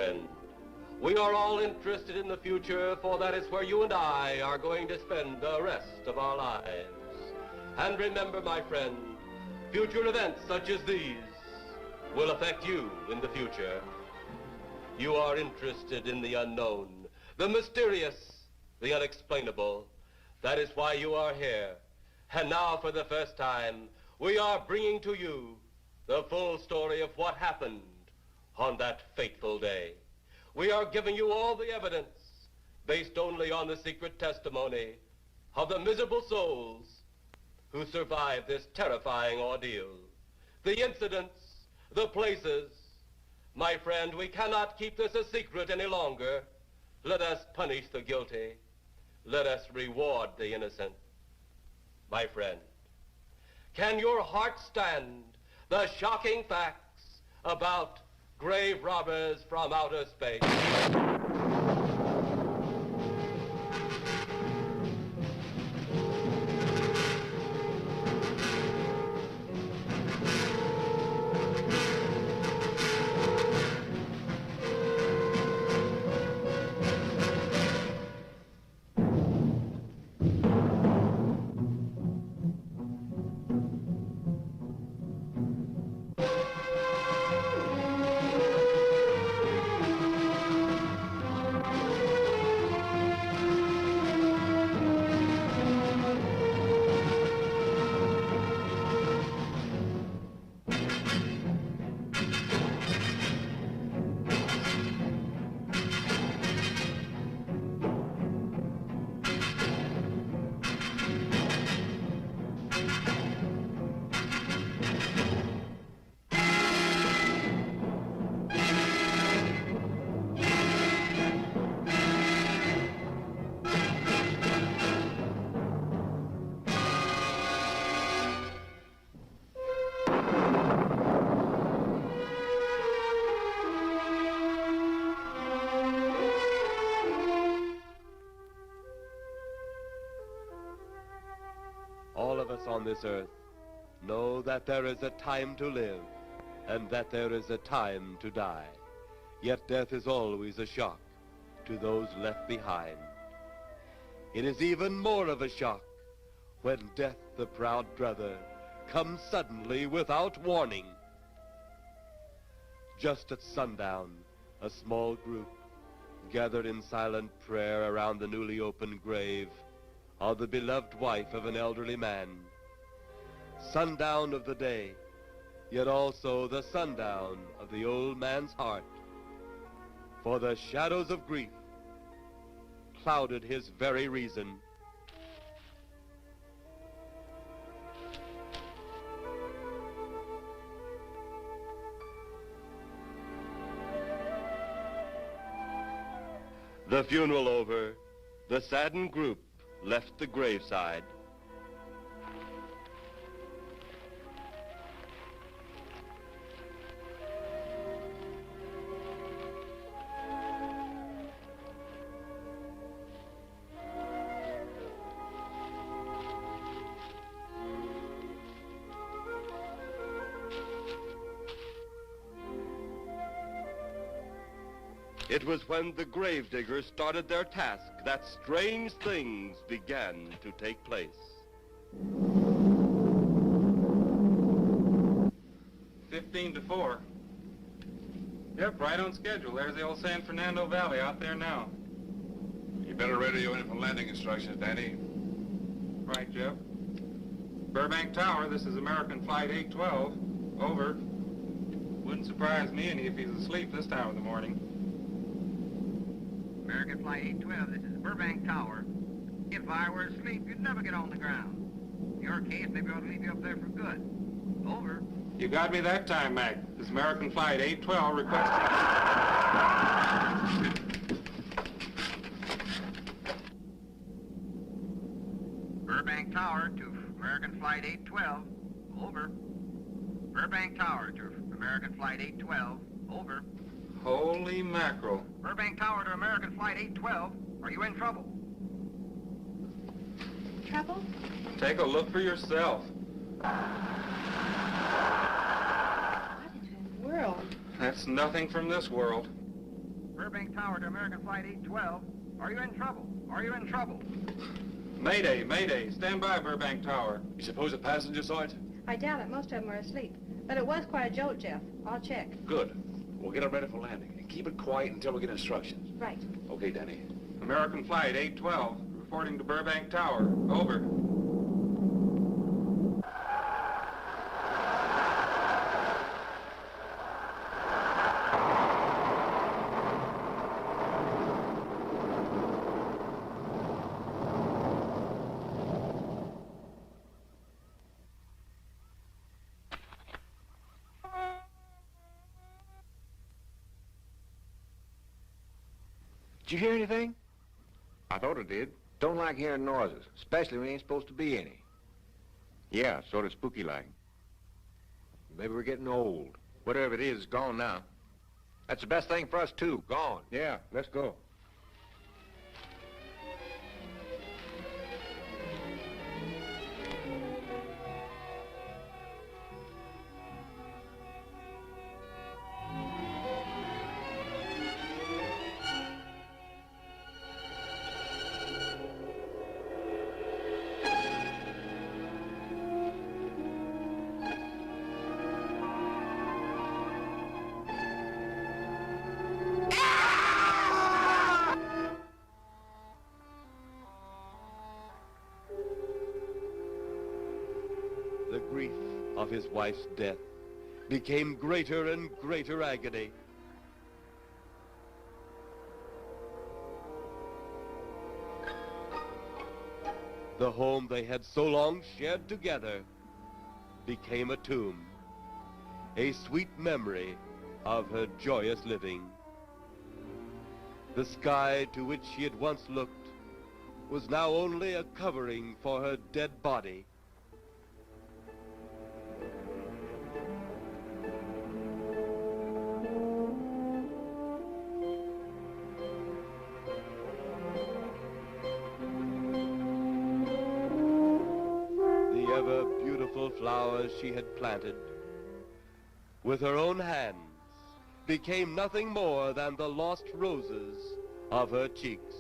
friend. We are all interested in the future, for that is where you and I are going to spend the rest of our lives. And remember, my friend, future events such as these will affect you in the future. You are interested in the unknown, the mysterious, the unexplainable. That is why you are here. And now, for the first time, we are bringing to you the full story of what happened on that fateful day. We are giving you all the evidence based only on the secret testimony of the miserable souls who survived this terrifying ordeal. The incidents, the places. My friend, we cannot keep this a secret any longer. Let us punish the guilty. Let us reward the innocent. My friend, can your heart stand the shocking facts about grave robbers from outer space? All of us on this earth know that there is a time to live and that there is a time to die. Yet death is always a shock to those left behind. It is even more of a shock when death, the proud brother, comes suddenly without warning. Just at sundown, a small group gathered in silent prayer around the newly opened grave of the beloved wife of an elderly man. Sundown of the day, yet also the sundown of the old man's heart. For the shadows of grief clouded his very reason. The funeral over, the saddened group left the graveside. It was when the gravediggers started their task that strange things began to take place. 15-4. Yep, right on schedule. There's the old San Fernando Valley out there now. You better radio in for landing instructions, Danny. Right, Jeff. Burbank Tower, this is American Flight 812. Over. Wouldn't surprise me any if he's asleep this time of the morning. American Flight 812, this is Burbank Tower. If I were asleep, you'd never get on the ground. In your case, maybe I ought to leave you up there for good. Over. You got me that time, Mac. This American Flight 812 requesting... Burbank Tower to American Flight 812. Over. Burbank Tower to American Flight 812. Over. Holy mackerel. Burbank Tower to American Flight 812. Are you in trouble? Trouble? Take a look for yourself. What in the world? That's nothing from this world. Burbank Tower to American Flight 812. Are you in trouble? Are you in trouble? Mayday, mayday. Stand by, Burbank Tower. You suppose a passenger saw it? I doubt it. Most of them are asleep. But it was quite a jolt, Jeff. I'll check. Good. We'll get it ready for landing. And keep it quiet until we get instructions. Right. Okay, Danny. American Flight 812, reporting to Burbank Tower. Over. Did you hear anything? I thought it did. Don't like hearing noises, especially when there ain't supposed to be any. Yeah, sort of spooky-like. Maybe we're getting old. Whatever it is, it's gone now. That's the best thing for us, too. Gone. Yeah, let's go. The grief of his wife's death became greater and greater agony. The home they had so long shared together became a tomb, a sweet memory of her joyous living. The sky to which she had once looked was now only a covering for her dead body. The ever-beautiful flowers she had planted with her own hands became nothing more than the lost roses of her cheeks.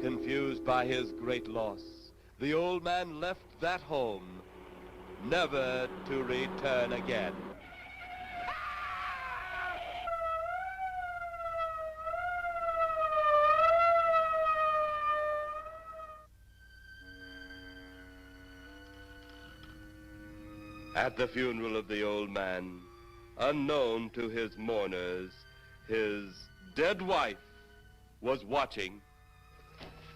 Confused by his great loss, the old man left that home, never to return again. At the funeral of the old man, unknown to his mourners, his dead wife was watching.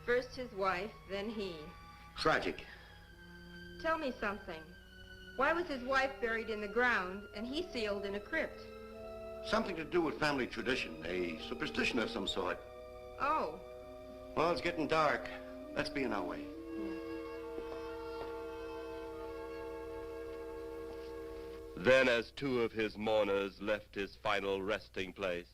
First his wife, then he. Tragic. Tell me something. Why was his wife buried in the ground and he sealed in a crypt? Something to do with family tradition, a superstition of some sort. Oh. Well, it's getting dark. Let's be on our way. Then, as two of his mourners left his final resting place,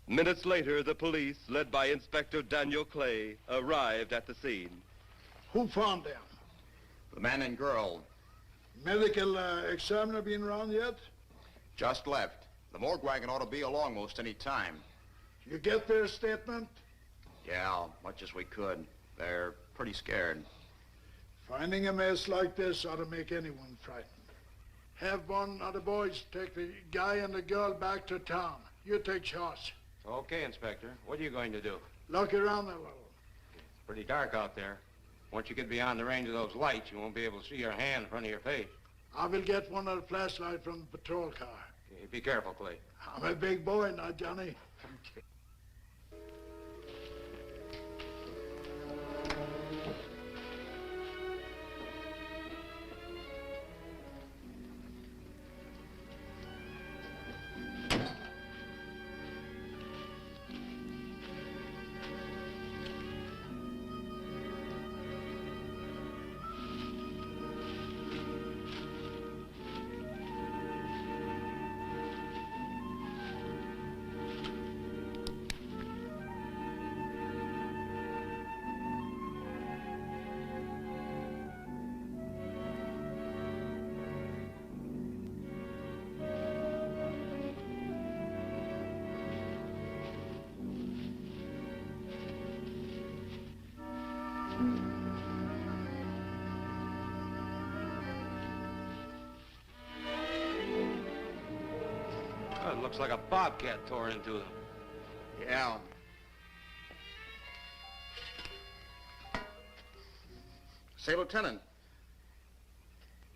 minutes later, the police, led by Inspector Daniel Clay, arrived at the scene. Who found them? The man and girl. Medical examiner been around yet? Just left. The morgue wagon ought to be along most any time. You get their statement? Yeah, much as we could. They're pretty scared. Finding a mess like this ought to make anyone frightened. Have one of the boys take the guy and the girl back to town. You take charge. Okay, Inspector. What are you going to do? Look around a little. It's pretty dark out there. Once you get beyond the range of those lights, you won't be able to see your hand in front of your face. I will get one of the flashlights from the patrol car. Okay, be careful, Clay. I'm a big boy now, Johnny. Oh, it looks like a bobcat tore into them. Yeah. Say, Lieutenant,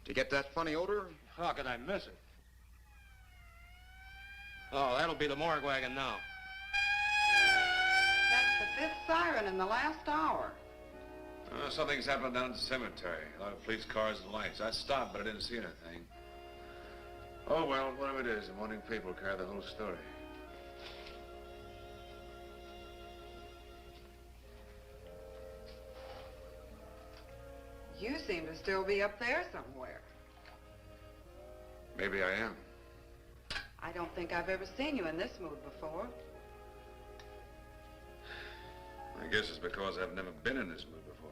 did you get that funny odor? How could I miss it? Oh, that'll be the morgue wagon now. That's the fifth siren in the last hour. Something's happened down at the cemetery. A lot of police cars and lights. I stopped, but I didn't see anything. Oh, well, whatever it is, the morning paper will carry the whole story. You seem to still be up there somewhere. Maybe I am. I don't think I've ever seen you in this mood before. I guess it's because I've never been in this mood before.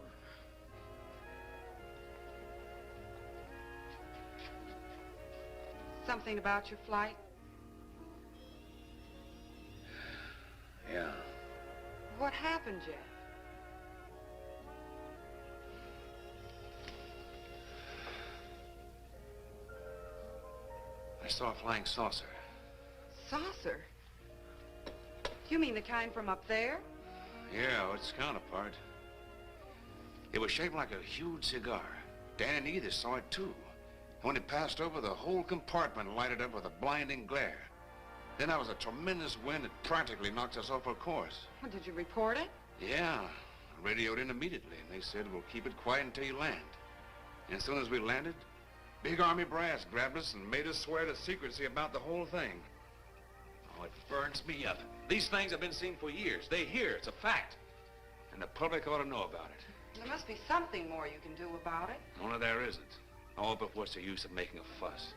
Something about your flight? Yeah. What happened, Jeff? I saw a flying saucer. Saucer? You mean the kind from up there? Yeah, its counterpart. It was shaped like a huge cigar. Dan and Edith saw it too. And when it passed over, the whole compartment lighted up with a blinding glare. Then there was a tremendous wind that practically knocked us off our course. Well, did you report it? Yeah, I radioed in immediately, and they said, we'll keep it quiet until you land. And as soon as we landed, big army brass grabbed us and made us swear to secrecy about the whole thing. Oh, it burns me up. These things have been seen for years. They hear, it's a fact. And the public ought to know about it. There must be something more you can do about it. Only there isn't. Oh, but what's the use of making a fuss?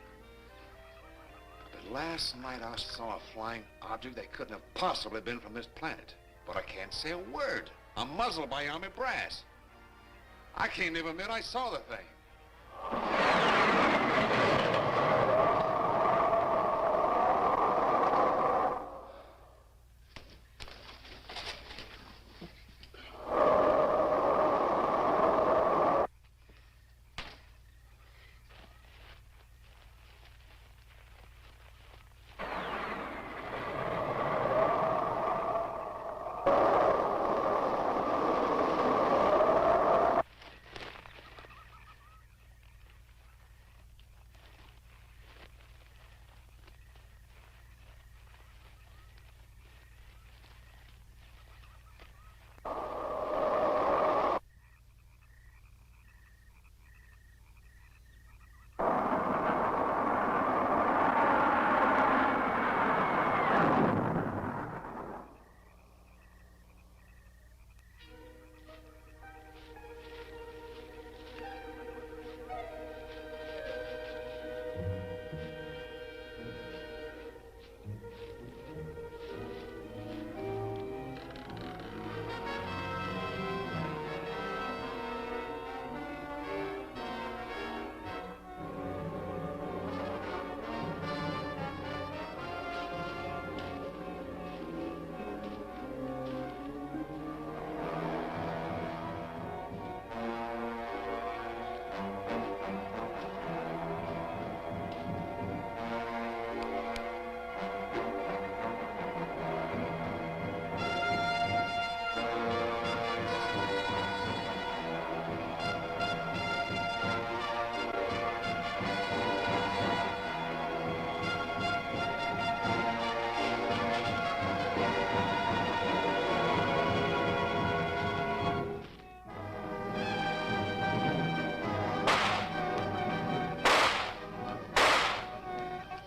But last night I saw a flying object that couldn't have possibly been from this planet. But I can't say a word. I'm muzzled by army brass. I can't even admit I saw the thing.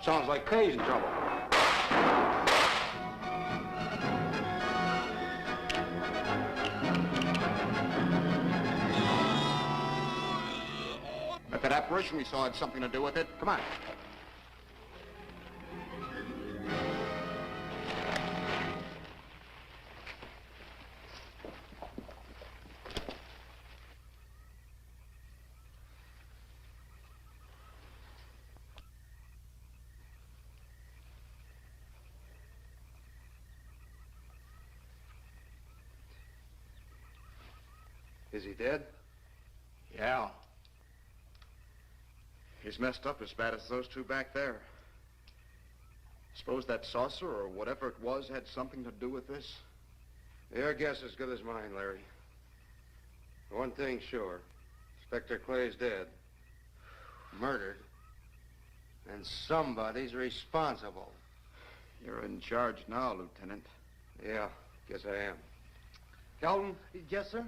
Sounds like Kay's in trouble. If that apparition we saw had something to do with it, come on. Is he dead? Yeah. He's messed up as bad as those two back there. Suppose that saucer or whatever it was had something to do with this? Your guess is as good as mine, Larry. One thing's sure. Inspector Clay's dead. Murdered. And somebody's responsible. You're in charge now, Lieutenant. Yeah, guess I am. Carlton? Yes, sir?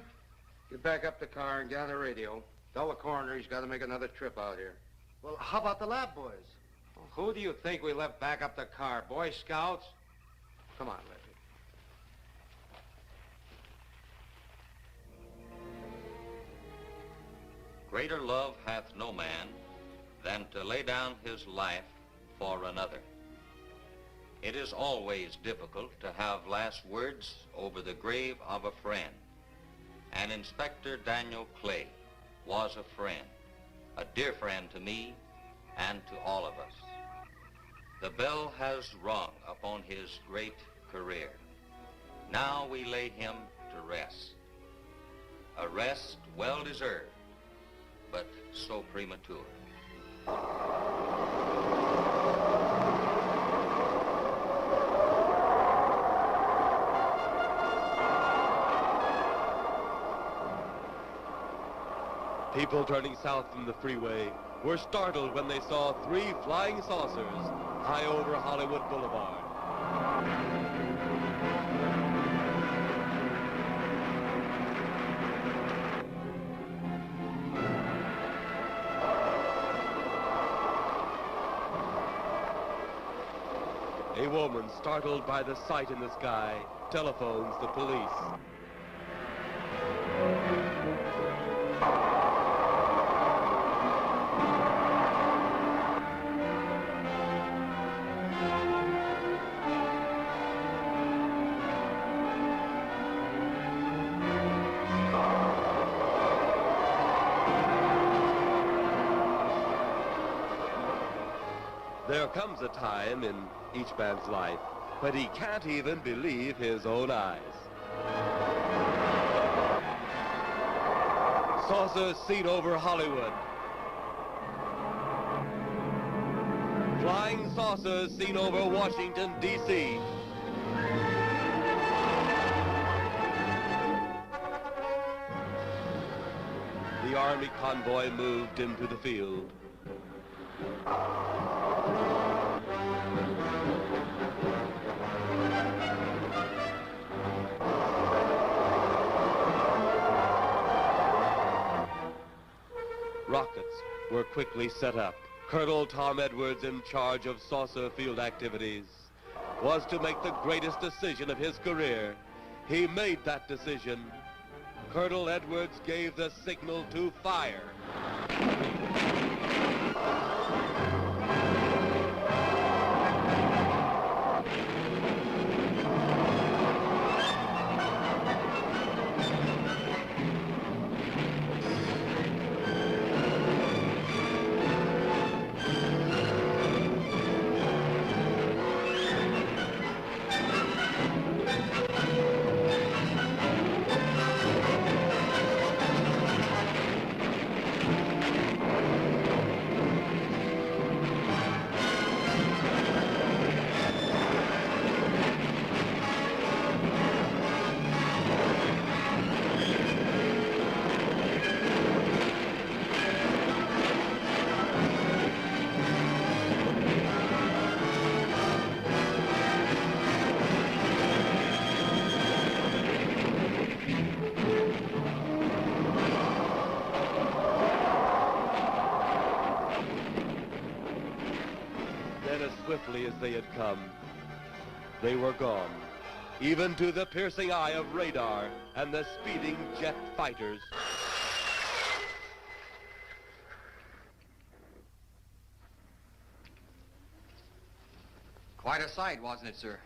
Get back up the car and gather radio. Tell the coroner he's got to make another trip out here. Well, how about the lab boys? Well, who do you think we left back up the car? Boy Scouts? Come on, Larry. Greater love hath no man than to lay down his life for another. It is always difficult to have last words over the grave of a friend. And Inspector Daniel Clay was a friend, a dear friend to me and to all of us. The bell has rung upon his great career. Now we lay him to rest. A rest well deserved, but so premature. People turning south from the freeway were startled when they saw 3 flying saucers high over Hollywood Boulevard. A woman, startled by the sight in the sky, telephones the police. There comes a time in each man's life when he can't even believe his own eyes. Saucers seen over Hollywood. Flying saucers seen over Washington, D.C. The Army convoy moved into the field. Rockets were quickly set up. Colonel Tom Edwards, in charge of saucer field activities, was to make the greatest decision of his career. He made that decision. Colonel Edwards gave the signal to fire. Swiftly as they had come, they were gone, even to the piercing eye of radar and the speeding jet fighters. Quite a sight, wasn't it, sir?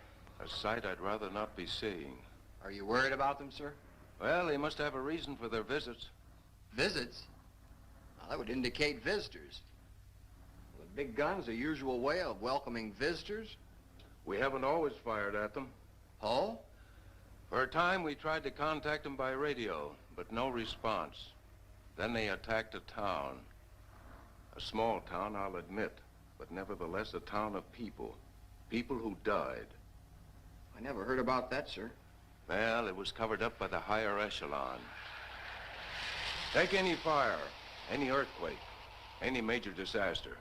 A sight I'd rather not be seeing. Are you worried about them, sir? Well, they must have a reason for their visits. Visits? Well, that would indicate visitors. The big gun's the usual way of welcoming visitors. We haven't always fired at them. Oh? For a time, we tried to contact them by radio, but no response. Then they attacked a town. A small town, I'll admit, but nevertheless a town of people. People who died. I never heard about that, sir. Well, it was covered up by the higher echelon. Take any fire, any earthquake, any major disaster,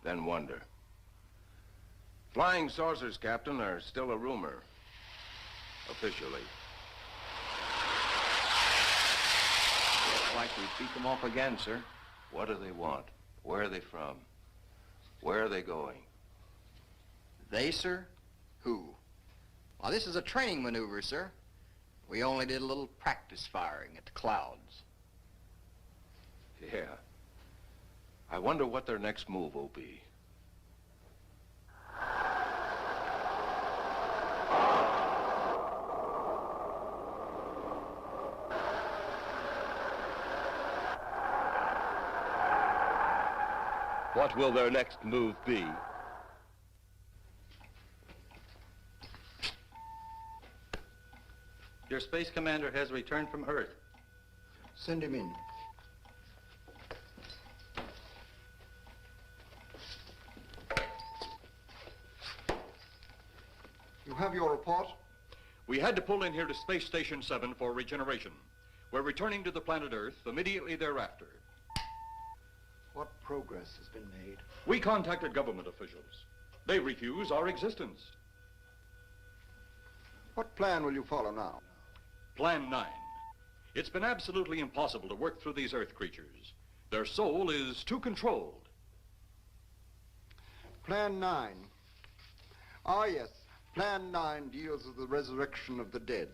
then wonder. Flying saucers, Captain, are still a rumor. Officially. Looks like we beat them off again, sir. What do they want? Where are they from? Where are they going? They, sir? Who? Well, this is a training maneuver, sir. We only did a little practice firing at the clouds. Yeah. I wonder what their next move will be. What will their next move be? Your space commander has returned from Earth. Send him in. You have your report? We had to pull in here to Space Station 7 for regeneration. We're returning to the planet Earth immediately thereafter. What progress has been made? We contacted government officials. They refuse our existence. What plan will you follow now? Plan 9. It's been absolutely impossible to work through these Earth creatures. Their soul is too controlled. Plan 9. Ah, yes. Plan 9 deals with the resurrection of the dead.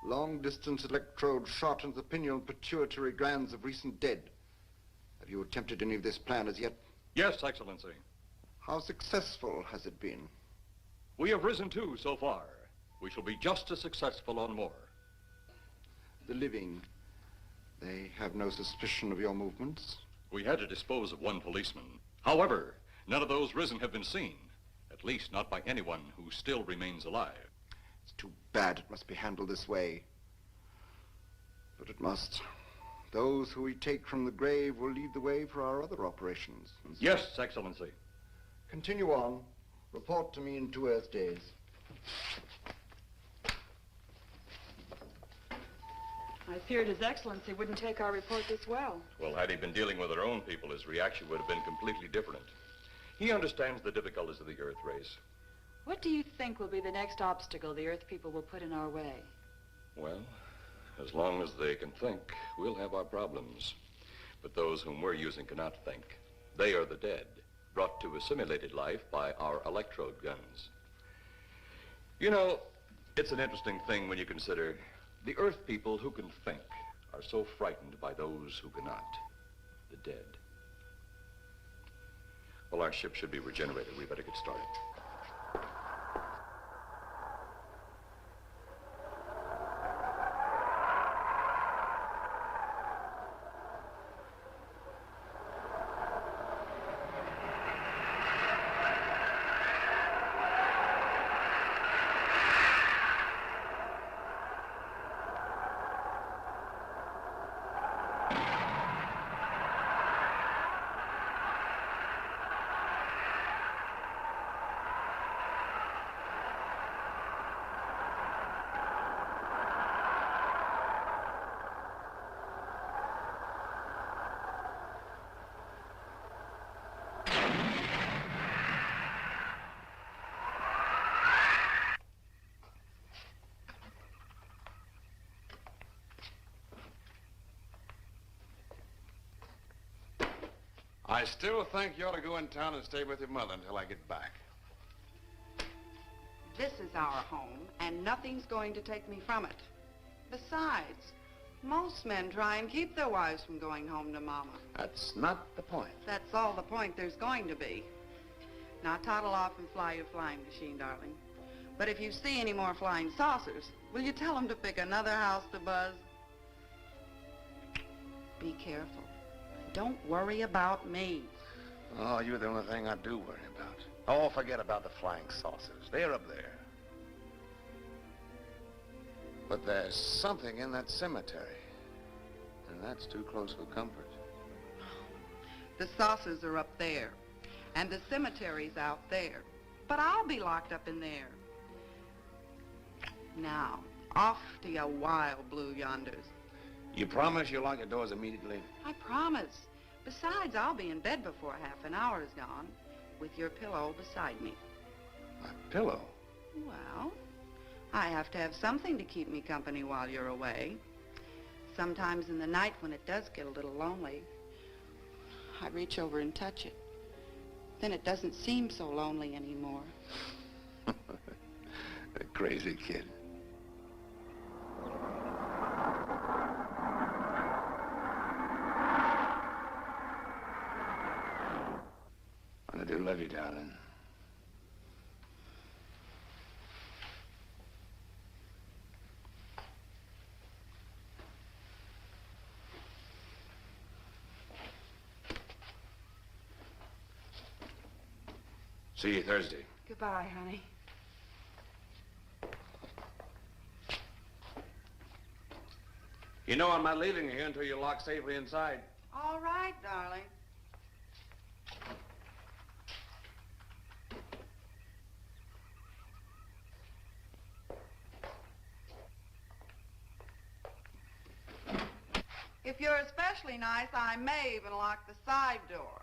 Long-distance electrode shot into the pineal pituitary glands of recent dead. Have you attempted any of this plan as yet? Yes, Excellency. How successful has it been? We have risen too so far. We shall be just as successful on more. The living, they have no suspicion of your movements? We had to dispose of one policeman. However, none of those risen have been seen. At least not by anyone who still remains alive. It's too bad it must be handled this way. But it must. Those who we take from the grave will lead the way for our other operations. Yes, Excellency. Continue on. Report to me in 2 Earth days. I feared His Excellency wouldn't take our report this well. Well, had he been dealing with our own people, his reaction would have been completely different. He understands the difficulties of the Earth race. What do you think will be the next obstacle the Earth people will put in our way? Well, as long as they can think, we'll have our problems. But those whom we're using cannot think. They are the dead, brought to a simulated life by our electrode guns. You know, it's an interesting thing when you consider the Earth people who can think are so frightened by those who cannot, the dead. Well, our ship should be regenerated. We better get started. I still think you ought to go in town and stay with your mother until I get back. This is our home, and nothing's going to take me from it. Besides, most men try and keep their wives from going home to Mama. That's not the point. That's all the point there's going to be. Now toddle off and fly your flying machine, darling. But if you see any more flying saucers, will you tell them to pick another house to buzz? Be careful. Don't worry about me. Oh, you're the only thing I do worry about. Oh, forget about the flying saucers. They're up there. But there's something in that cemetery. And that's too close for comfort. The saucers are up there, and the cemetery's out there. But I'll be locked up in there. Now, off to your wild blue yonders. You promise you'll lock the doors immediately? I promise. Besides, I'll be in bed before half an hour is gone, with your pillow beside me. My pillow? Well, I have to have something to keep me company while you're away. Sometimes in the night when it does get a little lonely, I reach over and touch it. Then it doesn't seem so lonely anymore. A crazy kid. I do love you, darling. See you Thursday. Goodbye, honey. You know I'm not leaving here until you're locked safely inside. All right, darling. If you're especially nice, I may even lock the side door.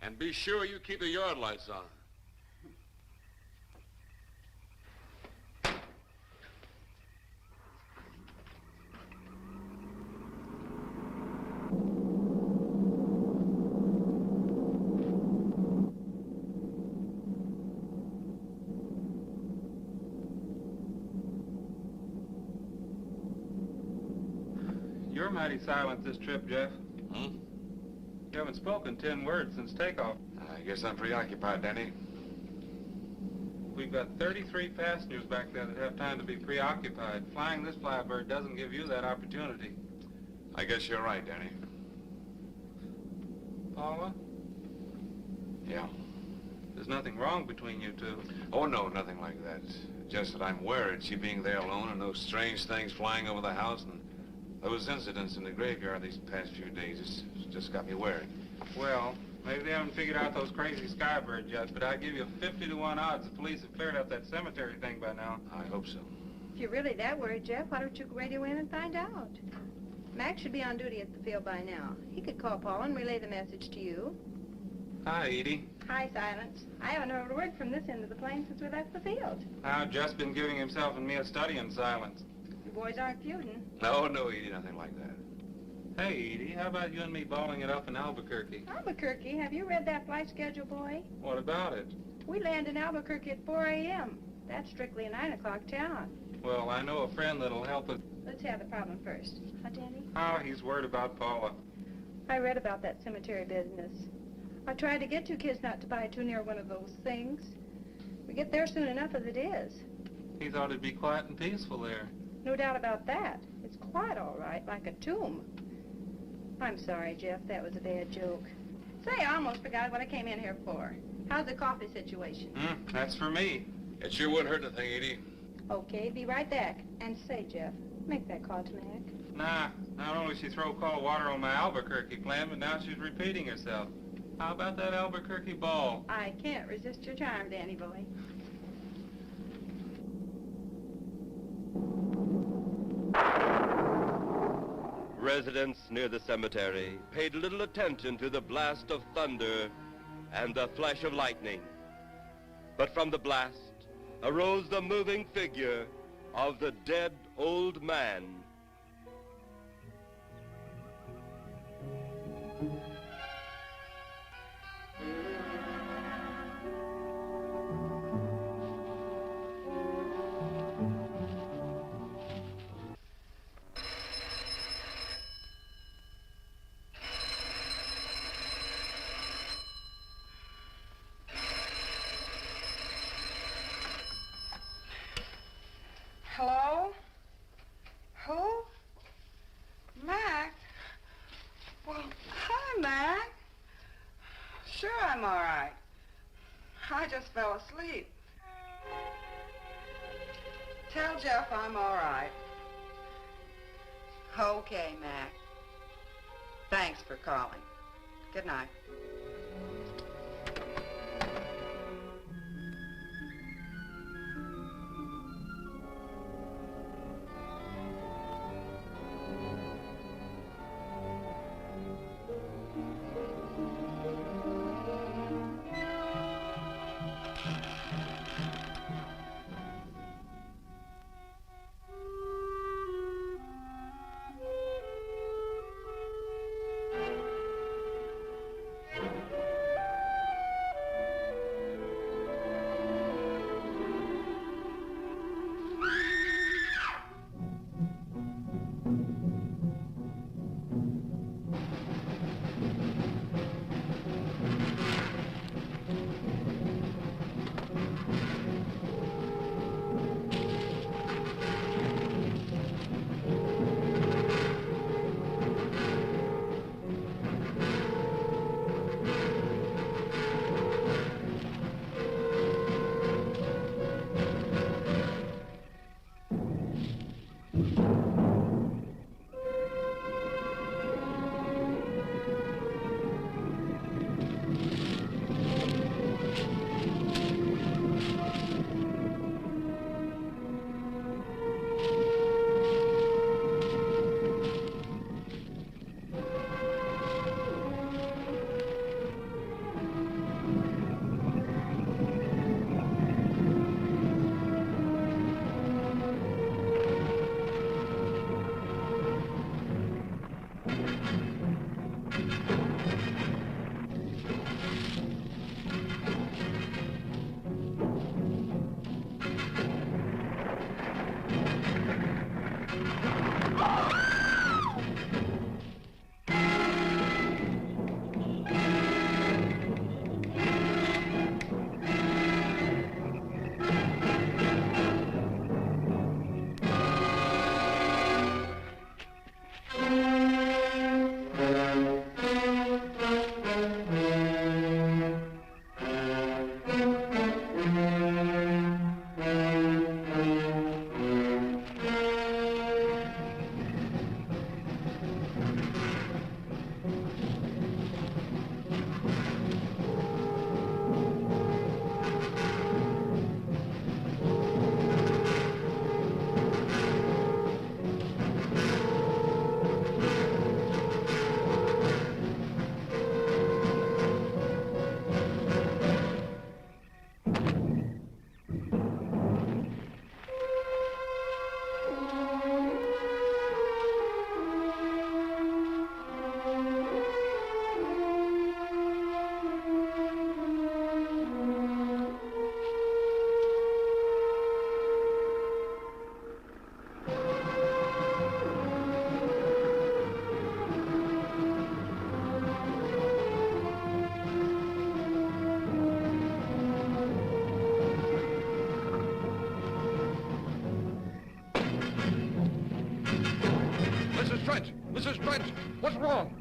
And be sure you keep the yard lights on. You're mighty silent this trip, Jeff. Hmm? You haven't spoken 10 words since takeoff. I guess I'm preoccupied, Danny. We've got 33 passengers back there that have time to be preoccupied. Flying this flybird doesn't give you that opportunity. I guess you're right, Danny. Paula? Yeah. There's nothing wrong between you two. Oh, no, nothing like that. Just that I'm worried, she being there alone and those strange things flying over the house and those incidents in the graveyard these past few days. It's just got me worried. Well, maybe they haven't figured out those crazy skybirds yet, but I give you 50-to-1 odds the police have cleared up that cemetery thing by now. I hope so. If you're really that worried, Jeff, why don't you radio in and find out? Mac should be on duty at the field by now. He could call Paul and relay the message to you. Hi, Edie. Hi, Silence. I haven't heard a word from this end of the plane since we left the field. I've just been giving himself and me a study in silence. You boys aren't feuding. No, Edie, nothing like that. Hey, Edie, how about you and me balling it up in Albuquerque? Albuquerque? Have you read that flight schedule, boy? What about it? We land in Albuquerque at 4 a.m. That's strictly a 9 o'clock town. Well, I know a friend that'll help us. Let's have the problem first. Huh, Danny? Oh, he's worried about Paula. I read about that cemetery business. I tried to get you kids not to buy too near one of those things. We get there soon enough as it is. He thought it'd be quiet and peaceful there. No doubt about that. It's quite all right, like a tomb. I'm sorry, Jeff. That was a bad joke. Say, I almost forgot what I came in here for. How's the coffee situation? That's for me. It sure wouldn't hurt the thing, Edie. Okay, be right back. And say, Jeff, make that call to Mac. Nah, not only she throw cold water on my Albuquerque plan, but now she's repeating herself. How about that Albuquerque ball? I can't resist your charm, Danny boy. Residents near the cemetery paid little attention to the blast of thunder and the flash of lightning. But from the blast arose the moving figure of the dead old man. Hello? Who? Mac? Well, hi, Mac. Sure, I'm all right. I just fell asleep. Tell Jeff I'm all right. Okay, Mac. Thanks for calling. Good night. What's wrong?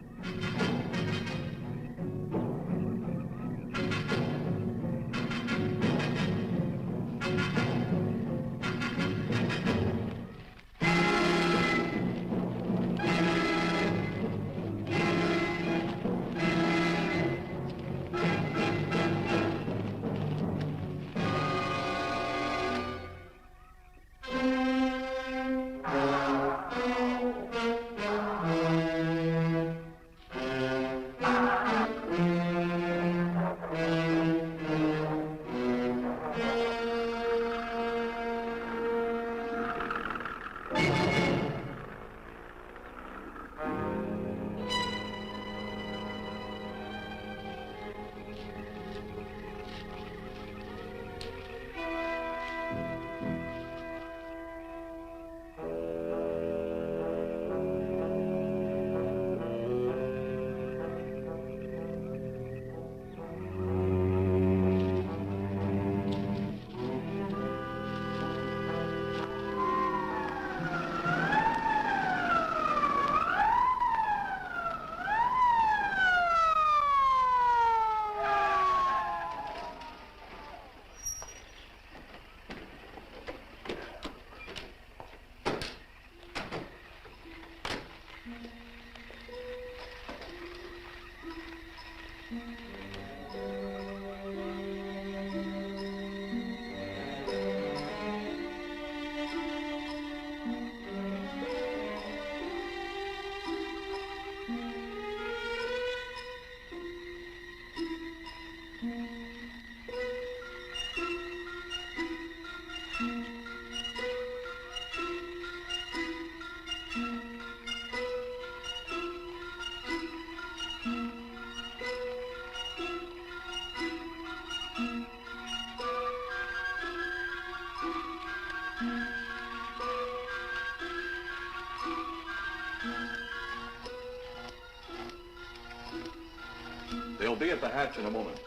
They'll be at the hatch in a moment.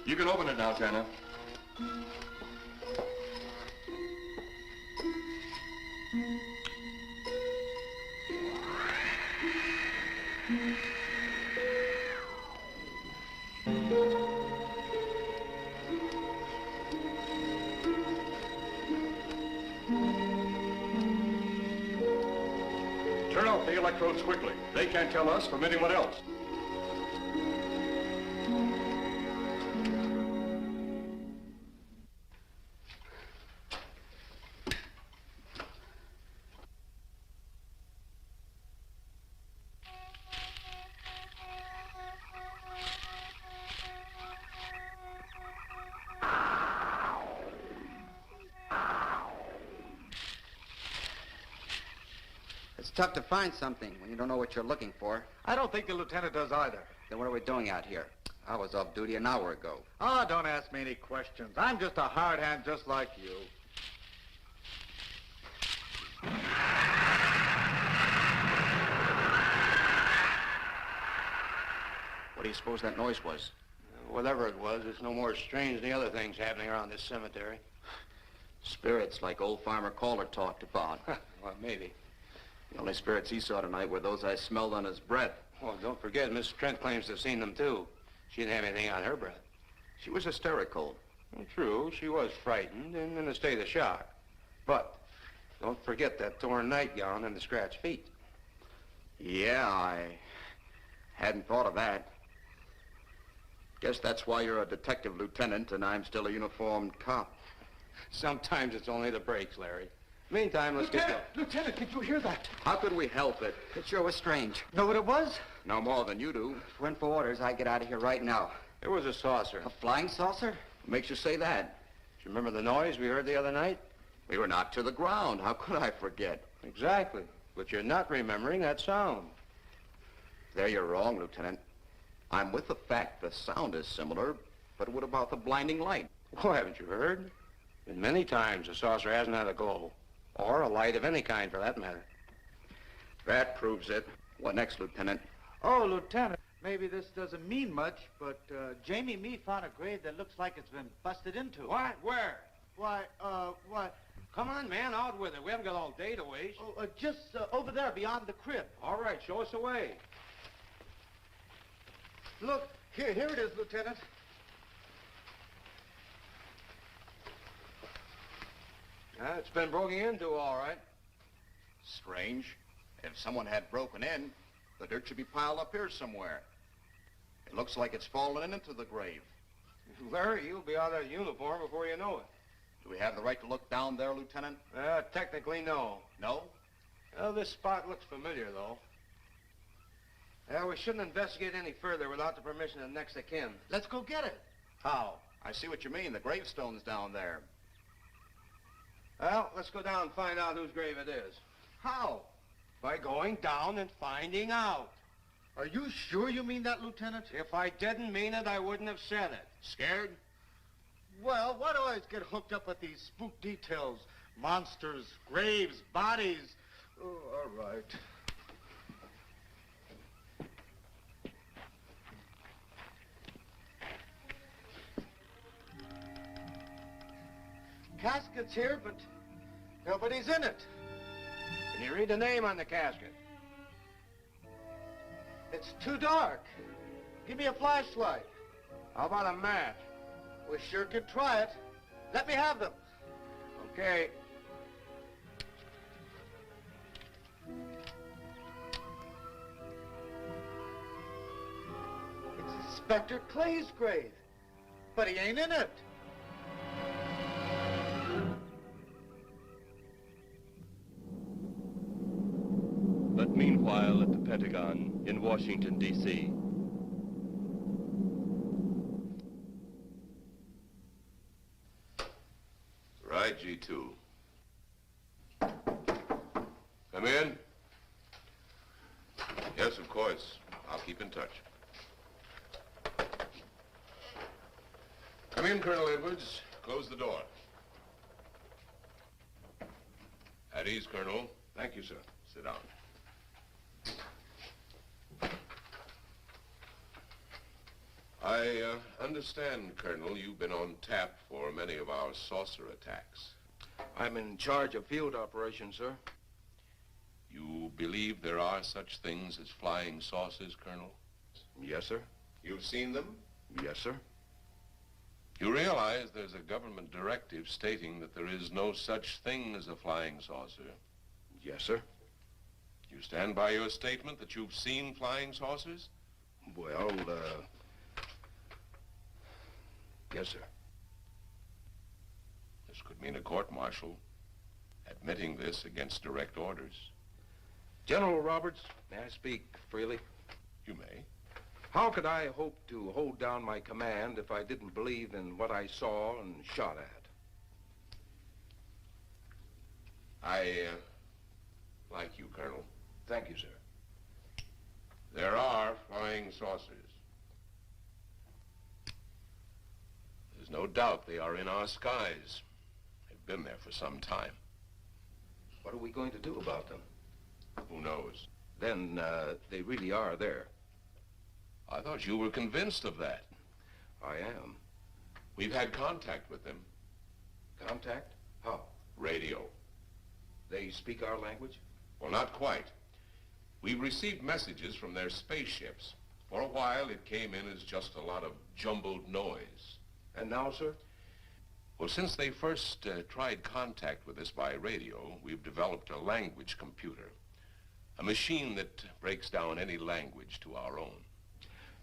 You can open it now, Tanner. Turn off the electrodes quickly. They can't tell us from anyone else. It's tough to find something when you don't know what you're looking for. I don't think the lieutenant does either. Then what are we doing out here? I was off duty an hour ago. Oh, don't ask me any questions. I'm just a hard hand just like you. What do you suppose that noise was? Whatever it was, it's no more strange than the other things happening around this cemetery. Spirits like old Farmer Calder talked about. Well, maybe. The only spirits he saw tonight were those I smelled on his breath. Well, don't forget, Miss Trent claims to have seen them, too. She didn't have anything on her breath. She was hysterical. Well, true, she was frightened and in a state of shock. But don't forget that torn nightgown and the scratched feet. Yeah, I hadn't thought of that. Guess that's why you're a detective lieutenant and I'm still a uniformed cop. Sometimes it's only the breaks, Larry. Meantime, let's get going. Lieutenant, did you hear that? How could we help it? It sure was strange. Know what it was? No more than you do. If it went for orders, I'd get out of here right now. It was a saucer. A flying saucer? What makes you say that? Do you remember the noise we heard the other night? We were knocked to the ground. How could I forget? Exactly. But you're not remembering that sound. There you're wrong, Lieutenant. I'm with the fact the sound is similar, but what about the blinding light? Oh, haven't you heard? Been many times the saucer hasn't had a glow. Or a light of any kind, for that matter. That proves it. What next, Lieutenant? Oh, Lieutenant, maybe this doesn't mean much, but Jamie and me found a grave that looks like it's been busted into. What? Where? Why, what? Come on, man, out with it. We haven't got all day to waste. Oh, just over there beyond the crib. All right, show us the way. Look, here it is, Lieutenant. It's been broken into, all right. Strange. If someone had broken in, the dirt should be piled up here somewhere. It looks like it's fallen into the grave. Larry, you'll be out of uniform before you know it. Do we have the right to look down there, Lieutenant? Technically, no. No? Well, this spot looks familiar, though. We shouldn't investigate any further without the permission of next of kin. Let's go get it. How? I see what you mean. The gravestone's down there. Well, let's go down and find out whose grave it is. How? By going down and finding out. Are you sure you mean that, Lieutenant? If I didn't mean it, I wouldn't have said it. Scared? Well, why do I always get hooked up with these spook details? Monsters, graves, bodies. Oh, all right. Casket's here, but nobody's in it. Can you read the name on the casket? It's too dark. Give me a flashlight. How about a match? We sure could try it. Let me have them. Okay. It's Inspector Clay's grave, but he ain't in it. But meanwhile, at the Pentagon in Washington, D.C. Right, G2. Come in. Yes, of course. I'll keep in touch. Come in, Colonel Edwards. Close the door. At ease, Colonel. Thank you, sir. Sit down. I understand, Colonel, you've been on tap for many of our saucer attacks. I'm in charge of field operations, sir. You believe there are such things as flying saucers, Colonel? Yes, sir. You've seen them? Yes, sir. You realize there's a government directive stating that there is no such thing as a flying saucer? Yes, sir. You stand by your statement that you've seen flying saucers? Well, yes, sir. This could mean a court-martial, admitting this against direct orders. General Roberts, may I speak freely? You may. How could I hope to hold down my command if I didn't believe in what I saw and shot at? I like you, Colonel. Thank you, sir. There are flying saucers. There's no doubt they are in our skies. They've been there for some time. What are we going to do about them? Who knows? Then they really are there. I thought you were convinced of that. I am. We've had contact with them. Contact? How? Radio. They speak our language? Well, not quite. We've received messages from their spaceships. For a while, it came in as just a lot of jumbled noise. And now, sir? Well, since they first tried contact with us by radio, we've developed a language computer. A machine that breaks down any language to our own.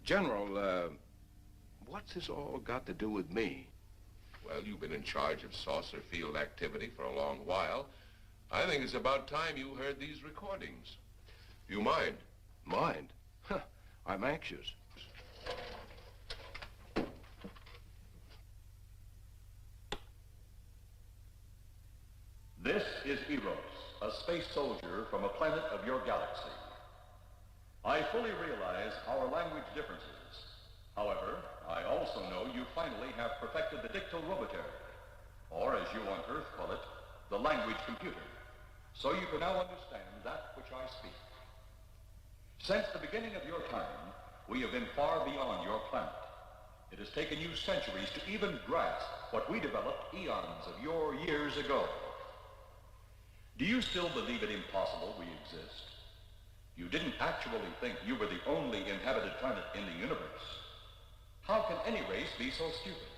General, what's this all got to do with me? Well, you've been in charge of saucer field activity for a long while. I think it's about time you heard these recordings. Do you mind? Mind? Huh, I'm anxious. This is Eros, a space soldier from a planet of your galaxy. I fully realize our language differences. However, I also know you finally have perfected the dictoroboter, or as you on Earth call it, the language computer. So you can now understand that which I speak. Since the beginning of your time, we have been far beyond your planet. It has taken you centuries to even grasp what we developed eons of your years ago. Do you still believe it impossible we exist? You didn't actually think you were the only inhabited planet in the universe. How can any race be so stupid?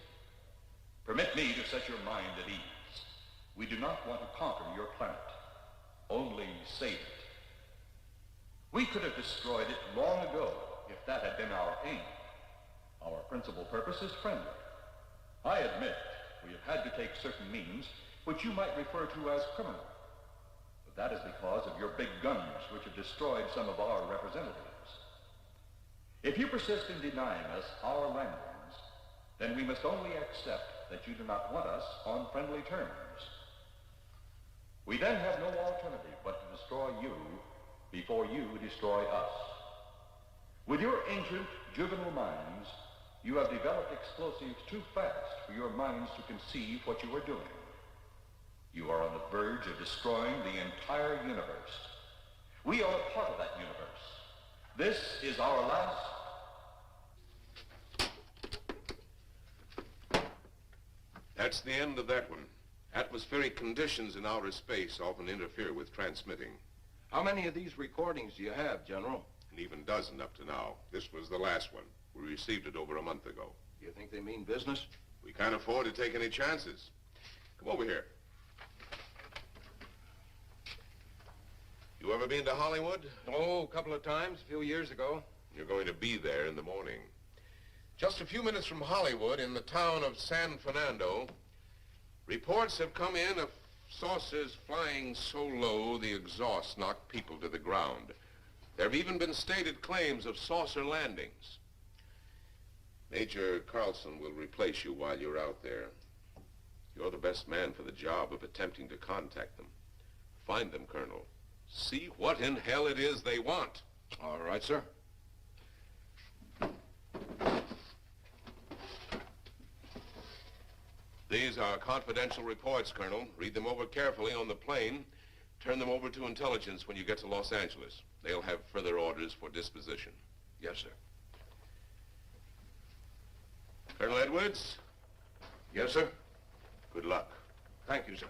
Permit me to set your mind at ease. We do not want to conquer your planet, only save it. We could have destroyed it long ago if that had been our aim. Our principal purpose is friendly. I admit we have had to take certain means which you might refer to as criminal. But that is because of your big guns which have destroyed some of our representatives. If you persist in denying us our landings, then we must only accept that you do not want us on friendly terms. We then have no alternative but to destroy you before you destroy us. With your ancient, juvenile minds, you have developed explosives too fast for your minds to conceive what you are doing. You are on the verge of destroying the entire universe. We are a part of that universe. This is our last... That's the end of that one. Atmospheric conditions in outer space often interfere with transmitting. How many of these recordings do you have, General? An even dozen up to now. This was the last one. We received it over a month ago. You think they mean business? We can't afford to take any chances. Come over here. You ever been to Hollywood? Oh, a couple of times, a few years ago. You're going to be there in the morning. Just a few minutes from Hollywood, in the town of San Fernando, reports have come in of saucers flying so low the exhaust knocked people to the ground. There have even been stated claims of saucer landings. Major Carlson will replace you while you're out there. You're the best man for the job of attempting to contact them. Find them, Colonel. See what in hell it is they want. All right, sir. These are confidential reports, Colonel. Read them over carefully on the plane. Turn them over to intelligence when you get to Los Angeles. They'll have further orders for disposition. Yes, sir. Colonel Edwards? Yes, sir. Good luck. Thank you, sir.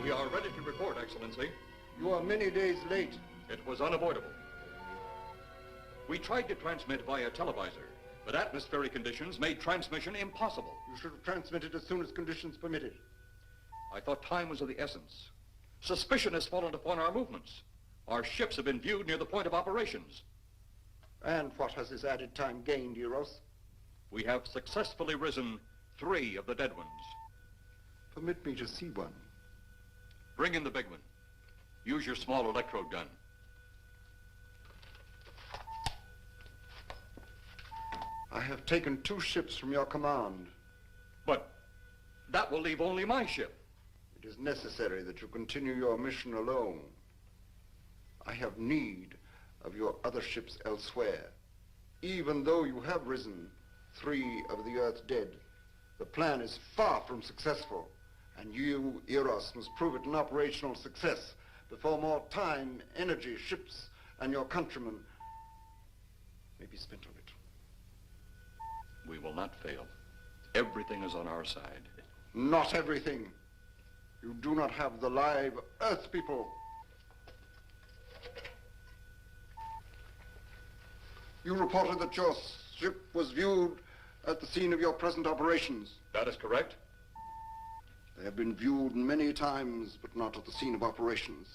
We are ready to report, Excellency. You are many days late. It was unavoidable. We tried to transmit via televisor, but atmospheric conditions made transmission impossible. You should have transmitted as soon as conditions permitted. I thought time was of the essence. Suspicion has fallen upon our movements. Our ships have been viewed near the point of operations. And what has this added time gained, Eros? We have successfully risen 3 of the dead ones. Permit me to see one. Bring in the big one. Use your small electrode gun. I have taken 2 ships from your command. But that will leave only my ship. It is necessary that you continue your mission alone. I have need of your other ships elsewhere. Even though you have risen 3 of the Earth's dead, the plan is far from successful. And you, Eros, must prove it an operational success before more time, energy, ships, and your countrymen may be spent on it. We will not fail. Everything is on our side. Not everything. You do not have the live Earth people. You reported that your ship was viewed at the scene of your present operations. That is correct. They have been viewed many times, but not at the scene of operations.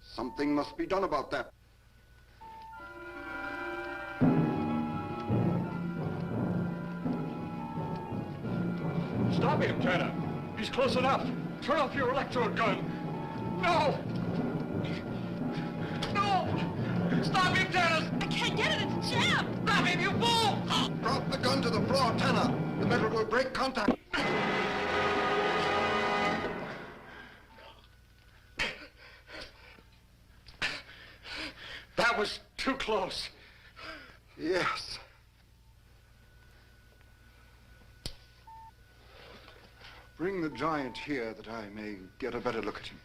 Something must be done about that. Stop him, Turner. He's close enough. Turn off your electrode gun. No! No! Stop him, Turner! I can't get it. It's jammed. Stop him, you fool! Drop the gun to the floor, Tanner. The metal will break contact. That was too close. Yes. Bring the giant here that I may get a better look at him.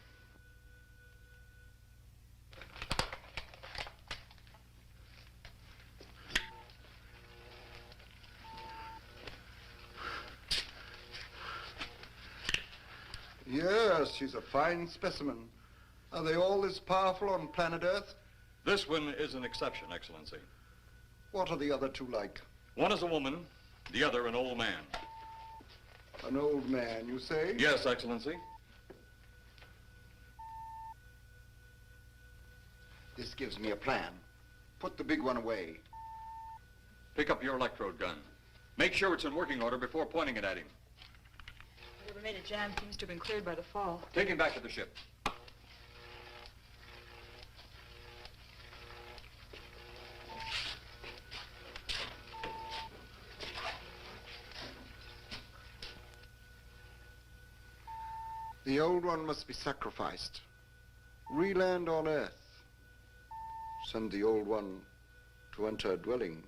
Yes, he's a fine specimen. Are they all this powerful on planet Earth? This one is an exception, Excellency. What are the other two like? One is a woman, the other an old man. An old man, you say? Yes, Excellency. This gives me a plan. Put the big one away. Pick up your electrode gun. Make sure it's in working order before pointing it at him. Whatever made it jam seems to have been cleared by the fall. Take him back to the ship. The old one must be sacrificed. Re-land on Earth. Send the old one to enter a dwelling.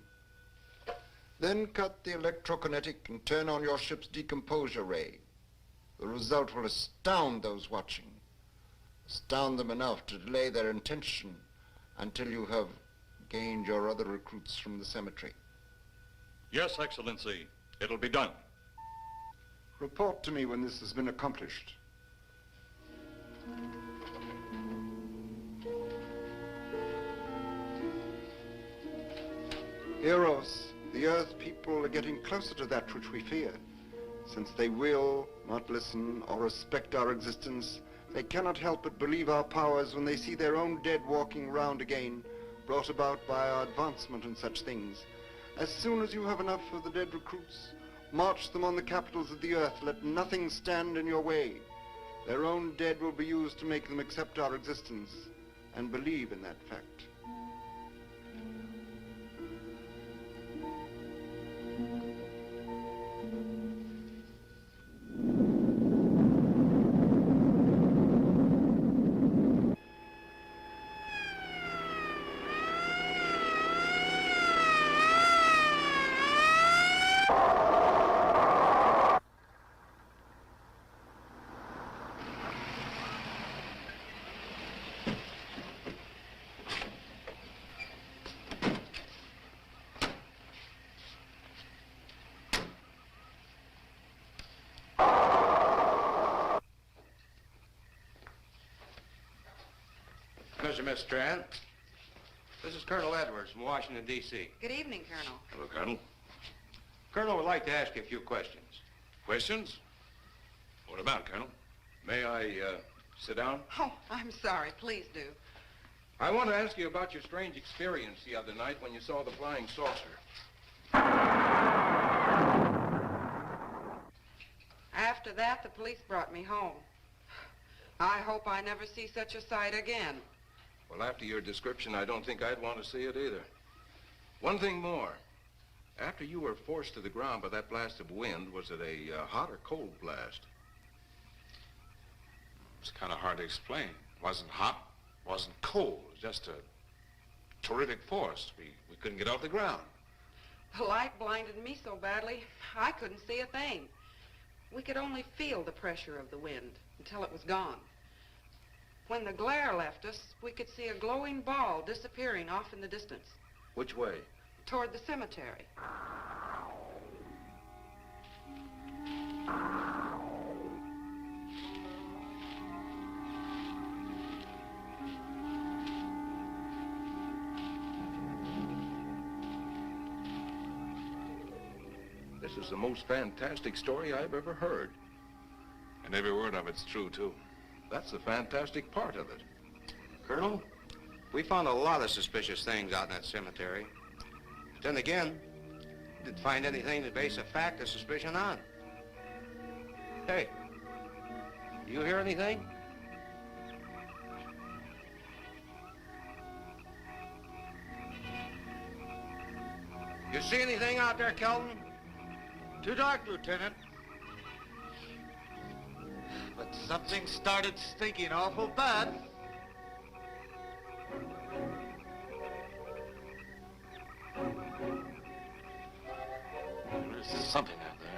Then cut the electrokinetic and turn on your ship's decomposure ray. The result will astound those watching. Astound them enough to delay their intention until you have gained your other recruits from the cemetery. Yes, Excellency. It'll be done. Report to me when this has been accomplished. Eros, the Earth people are getting closer to that which we fear. Since they will not listen or respect our existence, they cannot help but believe our powers when they see their own dead walking round again, brought about by our advancement and such things. As soon as you have enough of the dead recruits, march them on the capitals of the Earth. Let nothing stand in your way. Their own dead will be used to make them accept our existence and believe in that fact. Miss Strand. This is Colonel Edwards from Washington, D.C. Good evening, Colonel. Hello, Colonel. Colonel would like to ask you a few questions. Questions? What about, Colonel? May I, sit down? Oh, I'm sorry. Please do. I want to ask you about your strange experience the other night when you saw the flying saucer. After that, the police brought me home. I hope I never see such a sight again. Well, after your description, I don't think I'd want to see it either. One thing more. After you were forced to the ground by that blast of wind, was it a hot or cold blast? It's kind of hard to explain. It wasn't hot, wasn't cold. It was just a terrific force. We couldn't get off the ground. The light blinded me so badly, I couldn't see a thing. We could only feel the pressure of the wind until it was gone. When the glare left us, we could see a glowing ball disappearing off in the distance. Which way? Toward the cemetery. This is the most fantastic story I've ever heard. And every word of it's true, too. That's the fantastic part of it. Colonel, we found a lot of suspicious things out in that cemetery. But then again, didn't find anything to base a fact or suspicion on. Hey, you hear anything? You see anything out there, Carlton? Too dark, Lieutenant. But something started stinking awful bad. something out there.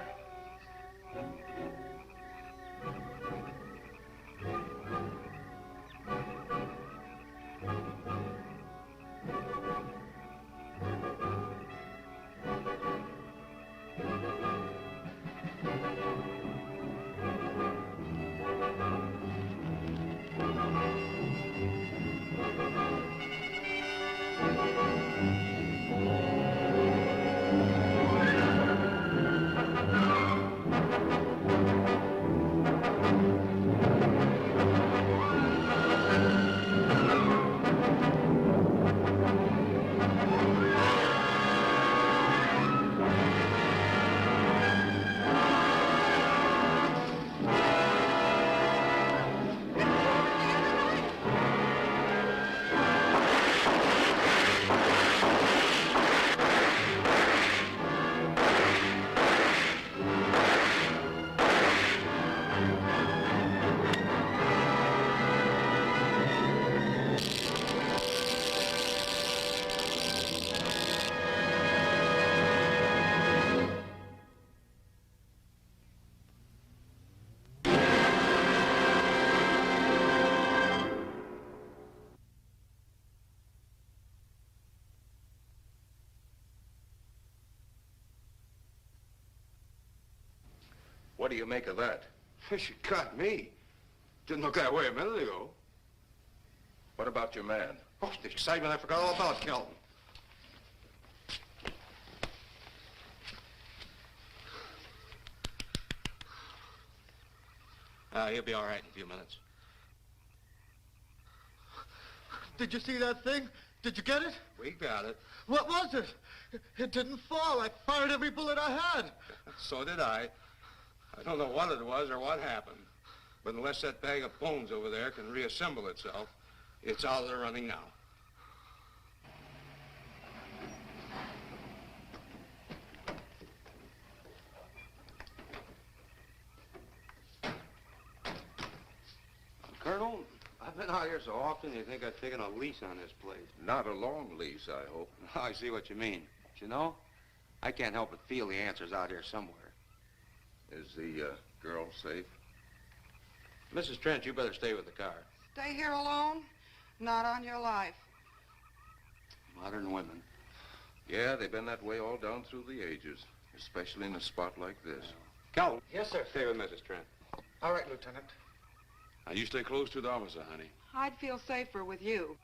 What do you make of that? She got me. Didn't look that way a minute ago. What about your man? Oh, the excitement, I forgot all about Carlton. He'll be all right in a few minutes. Did you see that thing? Did you get it? We got it. What was it? It didn't fall. I fired every bullet I had. So did I. I don't know what it was or what happened. But unless that bag of bones over there can reassemble itself, it's out of the running now. Colonel, I've been out here so often you think I've taken a lease on this place. Not a long lease, I hope. I see what you mean. But you know, I can't help but feel the answer's out here somewhere. Is the girl safe? Mrs. Trent, you better stay with the car. Stay here alone? Not on your life. Modern women. Yeah, they've been that way all down through the ages, especially in a spot like this. Calvin. Yes, sir. Stay with Mrs. Trent. All right, Lieutenant. Now, you stay close to the officer, honey. I'd feel safer with you.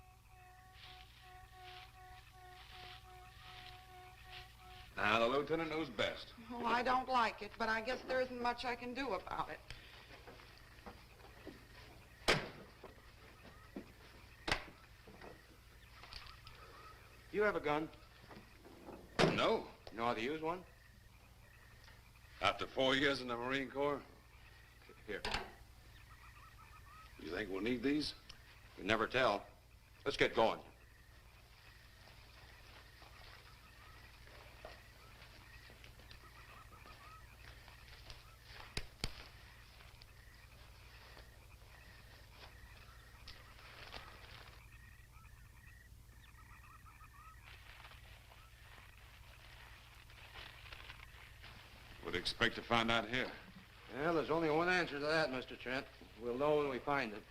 Now, the lieutenant knows best. Well, I don't like it, but I guess there isn't much I can do about it. You have a gun? No. You know how to use one? After 4 years in the Marine Corps? Here. You think we'll need these? You never tell. Let's get going. Would expect to find out here. Well, there's only one answer to that, Mr. Trent. We'll know when we find it.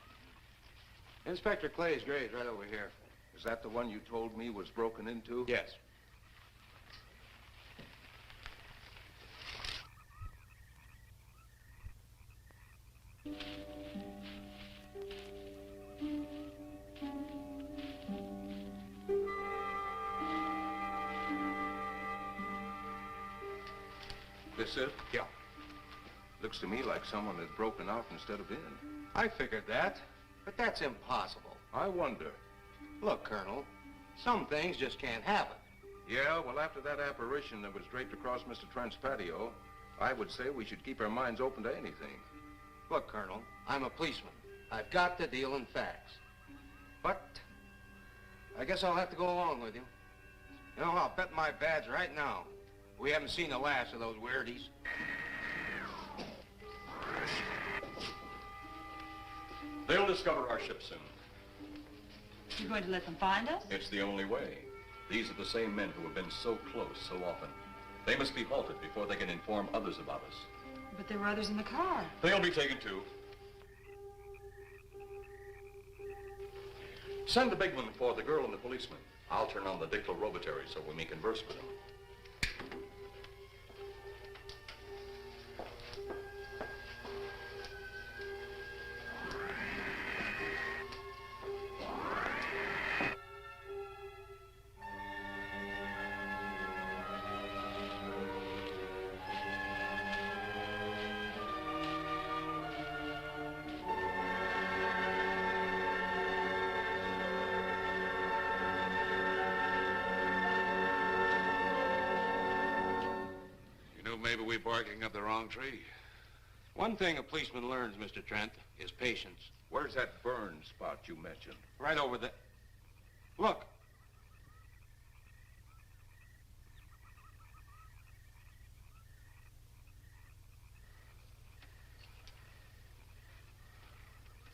Inspector Clay's grave's right over here. Is that the one you told me was broken into? Yes. This it? Yeah. Looks to me like someone had broken out instead of in. I figured that, but that's impossible. I wonder. Look, Colonel, some things just can't happen. Yeah, well, after that apparition that was draped across Mr. Trent's patio, I would say we should keep our minds open to anything. Look, Colonel, I'm a policeman. I've got to deal in facts. But I guess I'll have to go along with you. You know, I'll bet my badge right now we haven't seen the last of those weirdies. They'll discover our ship soon. You're going to let them find us? It's the only way. These are the same men who have been so close so often. They must be halted before they can inform others about us. But there were others in the car. They'll be taken too. Send the big one for the girl and the policeman. I'll turn on the dictorobatary so we may converse with them. Maybe we're barking up the wrong tree. One thing a policeman learns, Mr. Trent, is patience. Where's that burn spot you mentioned? Right over there. Look.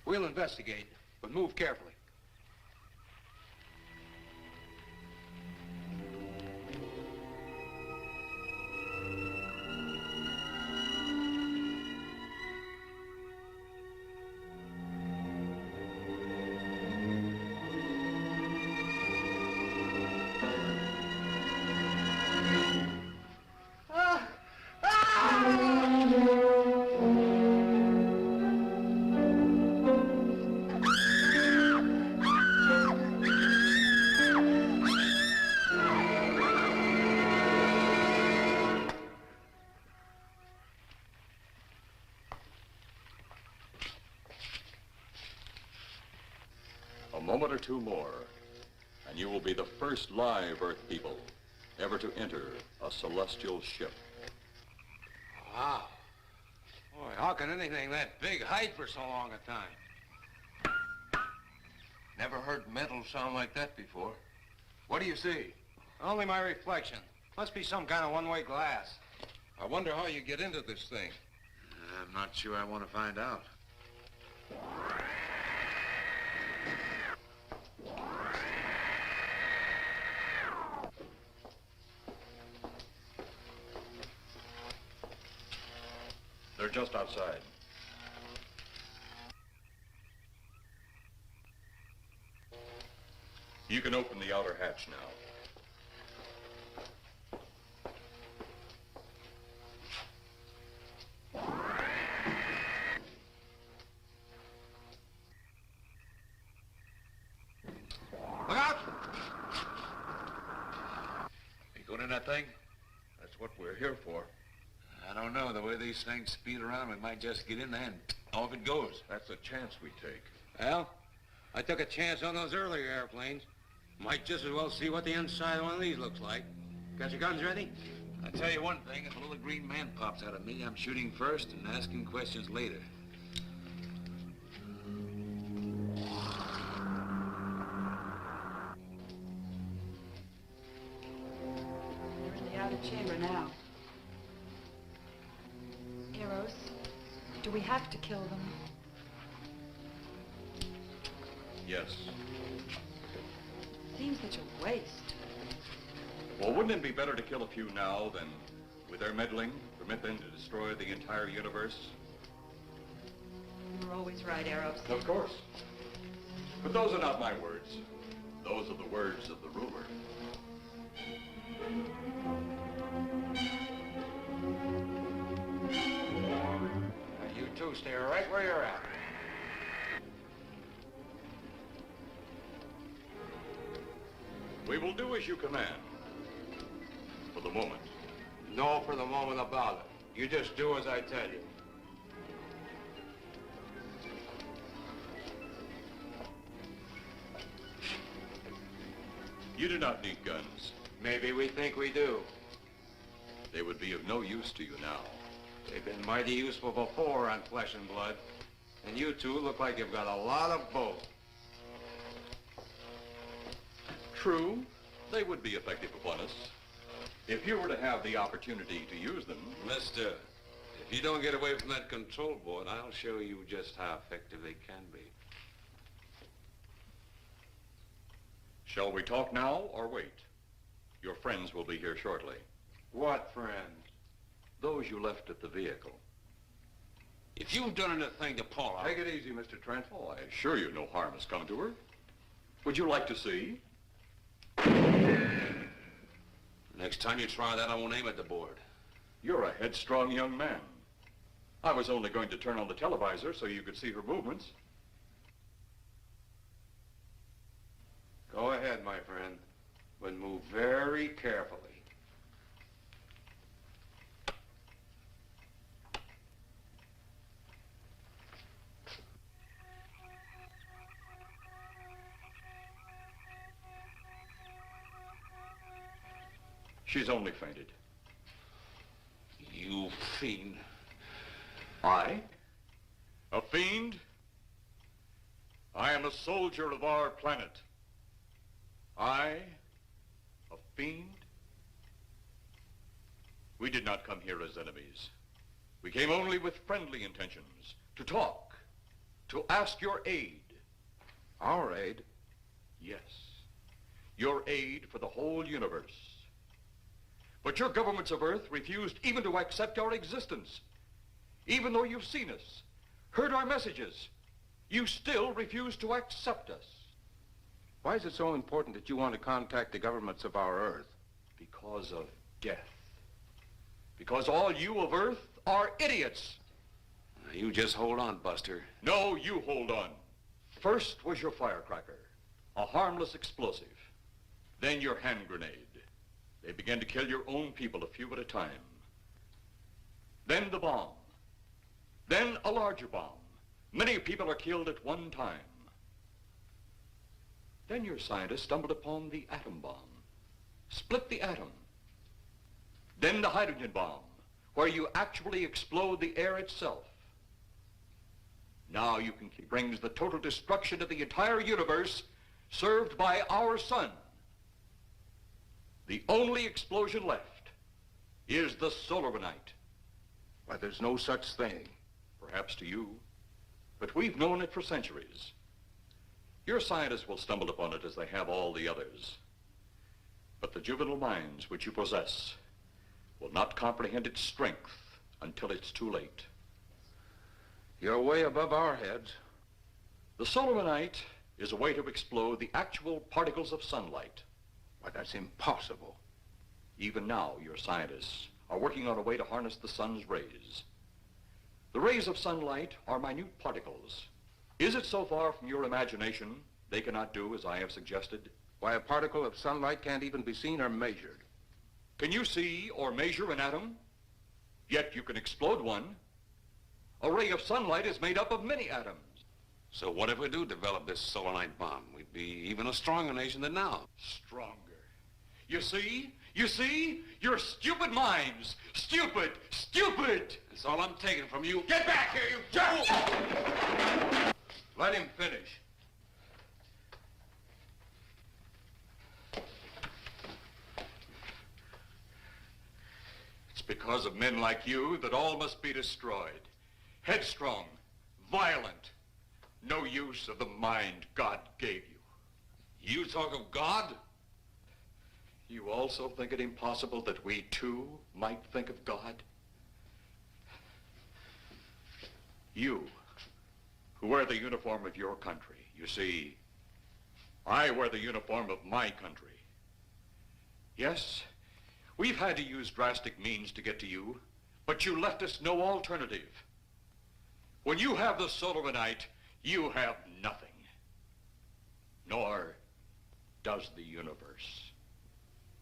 We'll investigate, but move carefully. A moment or two more, and you will be the first live Earth people ever to enter a celestial ship. Wow. Boy, how can anything that big hide for so long a time? Never heard metal sound like that before. What do you see? Only my reflection. Must be some kind of one-way glass. I wonder how you get into this thing. I'm not sure I want to find out. They're just outside. You can open the outer hatch now. Look out! You going in that thing? That's what we're here for. I don't know. The way these things speed around, we might just get in there and off it goes. That's a chance we take. Well, I took a chance on those earlier airplanes. Might just as well see what the inside of one of these looks like. Got your guns ready? I'll tell you one thing. If a little green man pops out of me, I'm shooting first and asking questions later. They're in the outer chamber now. Eros, do we have to kill them? Yes. Seems such a waste. Well, wouldn't it be better to kill a few now than, with their meddling, permit them to destroy the entire universe? You're always right, Eros. Of course. But those are not my words. Those are the words of the ruler. You two stay right where you're at. We will do as you command. For the moment. No for the moment about it. You just do as I tell you. You do not need guns. Maybe we think we do. They would be of no use to you now. They've been mighty useful before on flesh and blood. And you two look like you've got a lot of both. True, they would be effective upon us. If you were to have the opportunity to use them... Mister, if you don't get away from that control board, I'll show you just how effective they can be. Shall we talk now or wait? Your friends will be here shortly. What friend? Those you left at the vehicle. If you've done anything to Paula... Take it easy, Mr. Trent. Oh, I assure you no harm has come to her. Would you like to see? Next time you try that, I won't aim at the board. You're a headstrong young man. I was only going to turn on the televisor so you could see her movements. Go ahead, my friend, but move very carefully. She's only fainted. You fiend. I? A fiend? I am a soldier of our planet. I? A fiend? We did not come here as enemies. We came only with friendly intentions, to talk, to ask your aid. Our aid? Yes, your aid for the whole universe. But your governments of Earth refused even to accept our existence. Even though you've seen us, heard our messages, you still refuse to accept us. Why is it so important that you want to contact the governments of our Earth? Because of death. Because all you of Earth are idiots. You just hold on, Buster. No, you hold on. First was your firecracker, a harmless explosive. Then your hand grenade. They began to kill your own people a few at a time. Then the bomb. Then a larger bomb. Many people are killed at one time. Then your scientists stumbled upon the atom bomb. Split the atom. Then the hydrogen bomb, where you actually explode the air itself. Now you can brings the total destruction of the entire universe served by our sun. The only explosion left is the solar night. Why, there's no such thing. Perhaps to you, but we've known it for centuries. Your scientists will stumble upon it as they have all the others. But the juvenile minds which you possess will not comprehend its strength until it's too late. You're way above our heads. The solar night is a way to explode the actual particles of sunlight. Why, that's impossible. Even now, your scientists are working on a way to harness the sun's rays. The rays of sunlight are minute particles. Is it so far from your imagination they cannot do as I have suggested? Why, a particle of sunlight can't even be seen or measured. Can you see or measure an atom? Yet you can explode one. A ray of sunlight is made up of many atoms. So what if we do develop this solar night bomb? We'd be even a stronger nation than now. Stronger. You see? You see? Your stupid minds. Stupid! Stupid! That's all I'm taking from you. Get back here, you fool! Let him finish. It's because of men like you that all must be destroyed. Headstrong, violent, no use of the mind God gave you. You talk of God? You also think it impossible that we too might think of God? You, who wear the uniform of your country. You see, I wear the uniform of my country. Yes, we've had to use drastic means to get to you, but you left us no alternative. When you have the solar night, you have nothing. Nor does the universe.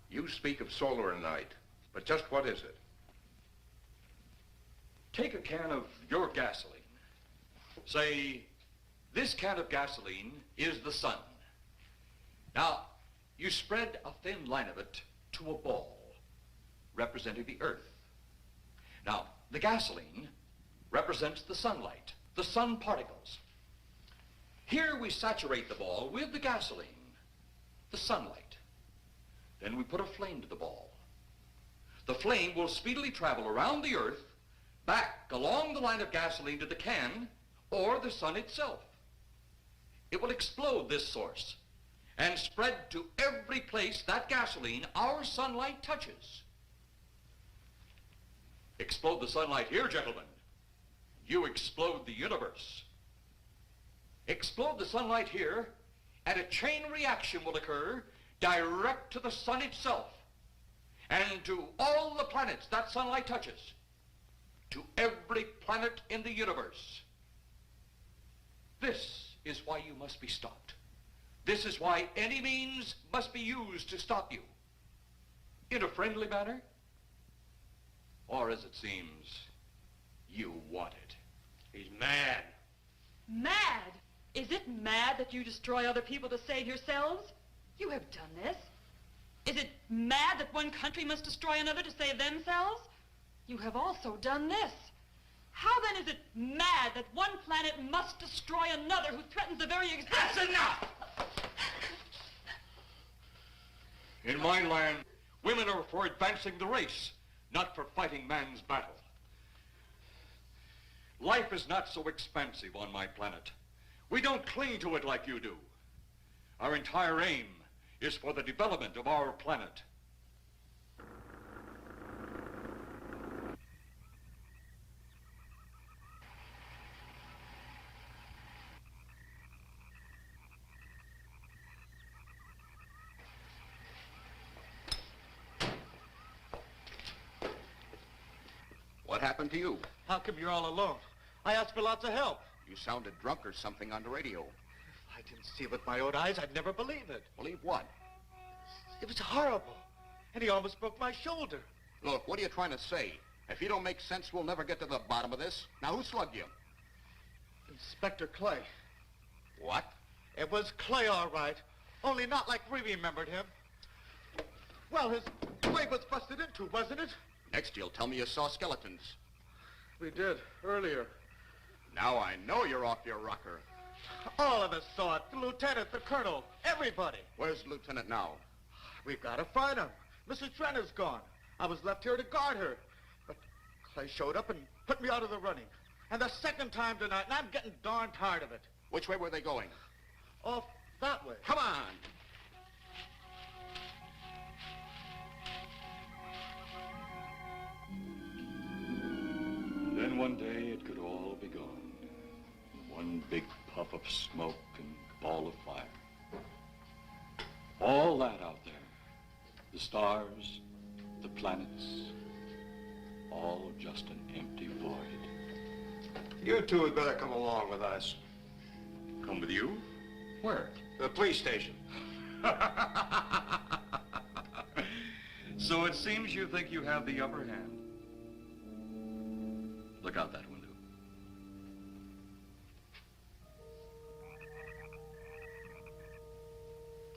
You speak of solar night, but just what is it? Take a can of your gasoline. Say, this can of gasoline is the sun. Now, you spread a thin line of it to a ball, representing the Earth. Now, the gasoline represents the sunlight, the sun particles. Here we saturate the ball with the gasoline, the sunlight. Then we put a flame to the ball. The flame will speedily travel around the Earth, back along the line of gasoline to the can, or the sun itself. It will explode this source and spread to every place that gasoline, our sunlight, touches. Explode the sunlight here, gentlemen. You explode the universe. Explode the sunlight here, and a chain reaction will occur direct to the sun itself, and to all the planets that sunlight touches, to every planet in the universe. This is why you must be stopped. This is why any means must be used to stop you. In a friendly manner, or as it seems, you want it. He's mad. Mad? Is it mad that you destroy other people to save yourselves? You have done this. Is it mad that one country must destroy another to save themselves? You have also done this. How then is it mad that one planet must destroy another who threatens the very existence? That's enough! In my land, women are for advancing the race, not for fighting man's battle. Life is not so expansive on my planet. We don't cling to it like you do. Our entire aim is for the development of our planet. What happened to you? How come you're all alone? I asked for lots of help. You sounded drunk or something on the radio. If I didn't see it with my own eyes, I'd never believe it. Believe what? It was horrible. And he almost broke my shoulder. Look, what are you trying to say? If you don't make sense, we'll never get to the bottom of this. Now, who slugged you? Inspector Clay. What? It was Clay, all right. Only not like we remembered him. Well, his leg was busted into, wasn't it? Next, you'll tell me you saw skeletons. We did, earlier. Now I know you're off your rocker. All of us saw it. The lieutenant, the colonel, everybody. Where's the lieutenant now? We've got to find him. Mrs. Trent is gone. I was left here to guard her. But Clay showed up and put me out of the running. And the second time tonight, and I'm getting darn tired of it. Which way were they going? Off that way. Come on! Then one day it could all be gone. One big puff of smoke and ball of fire. All that out there. The stars, the planets, all just an empty void. You two had better come along with us. Come with you? Where? The police station. So it seems you think you have the upper hand. Look out that window.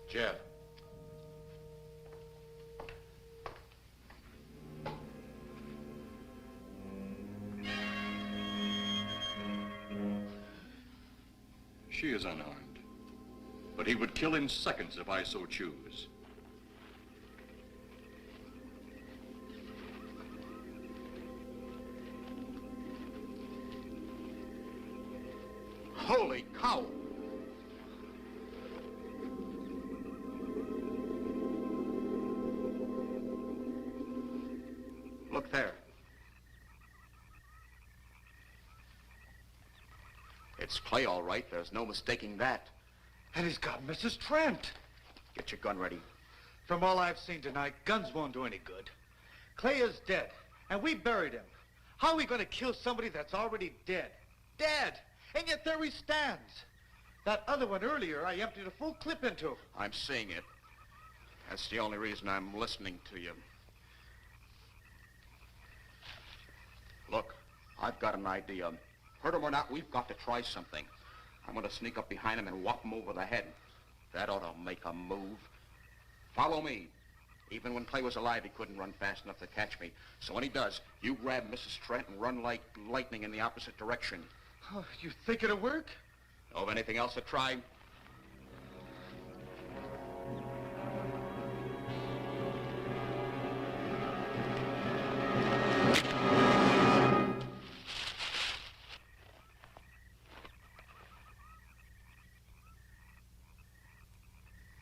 Jeff. She is unarmed, but he would kill in seconds if I so choose. Holy cow! Look there. It's Clay, all right. There's no mistaking that. And he's got Mrs. Trent. Get your gun ready. From all I've seen tonight, guns won't do any good. Clay is dead, and we buried him. How are we going to kill somebody that's already dead? Dead! And yet there he stands. That other one earlier, I emptied a full clip into. I'm seeing it. That's the only reason I'm listening to you. Look, I've got an idea. Hurt him or not, we've got to try something. I'm going to sneak up behind him and whop him over the head. That ought to make a move. Follow me. Even when Clay was alive, he couldn't run fast enough to catch me. So when he does, you grab Mrs. Trent and run like lightning in the opposite direction. Oh, you think it'll work? Know of anything else to try?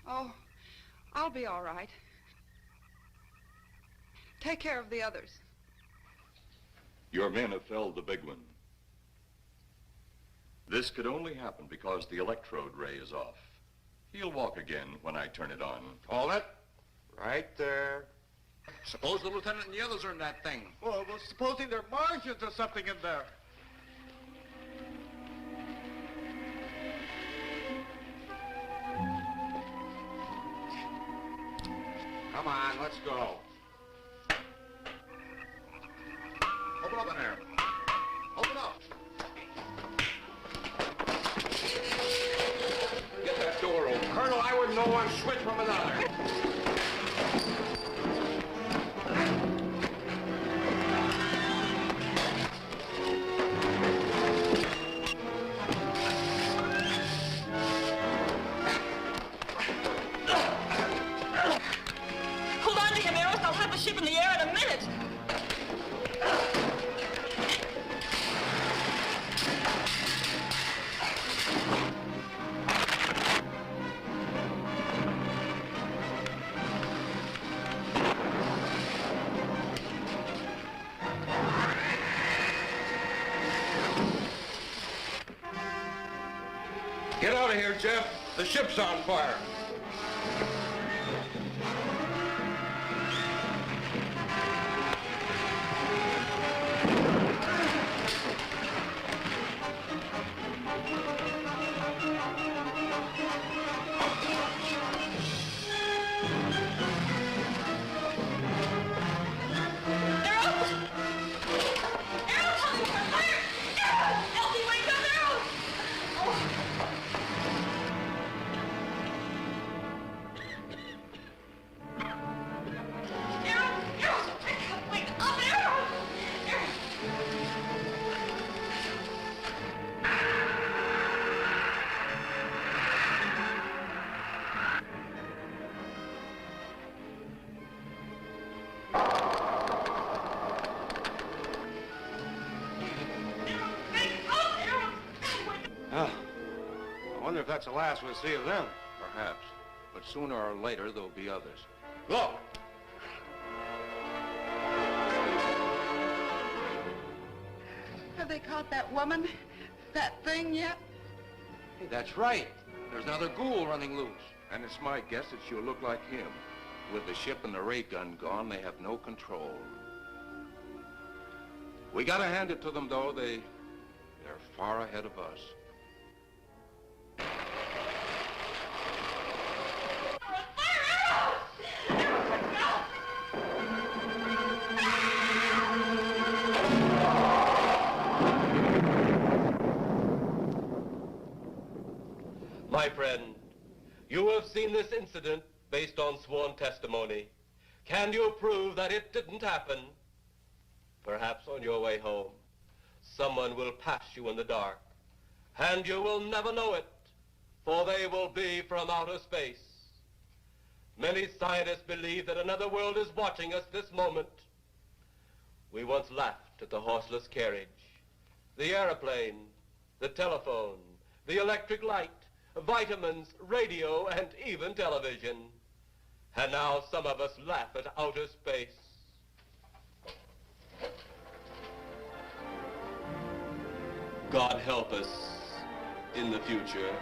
Oh, I'll be all right. Take care of the others. Your men have felled the big one. This could only happen because the electrode ray is off. He'll walk again when I turn it on. Hold it. Right there. Suppose the lieutenant and the others are in that thing. Well, supposing there are Martians or something in there. Come on, let's go. Open up in there. Open up. Get that door open. Colonel, I wouldn't know one switch from another. Hold on to him, Eros. I'll have the ship in the air in a minute. Get out of here, Jeff. The ship's on fire. I wonder if that's the last we'll see of them. Perhaps. But sooner or later, there'll be others. Look! Have they caught that woman? That thing yet? Hey, that's right. There's another ghoul running loose. And it's my guess that she'll look like him. With the ship and the ray gun gone, they have no control. We gotta hand it to them, though. They're far ahead of us. My friend, you have seen this incident based on sworn testimony. Can you prove that it didn't happen? Perhaps on your way home, someone will pass you in the dark, and you will never know it, for they will be from outer space. Many scientists believe that another world is watching us this moment. We once laughed at the horseless carriage, the airplane, the telephone, the electric light, vitamins, radio, and even television. And now some of us laugh at outer space. God help us in the future.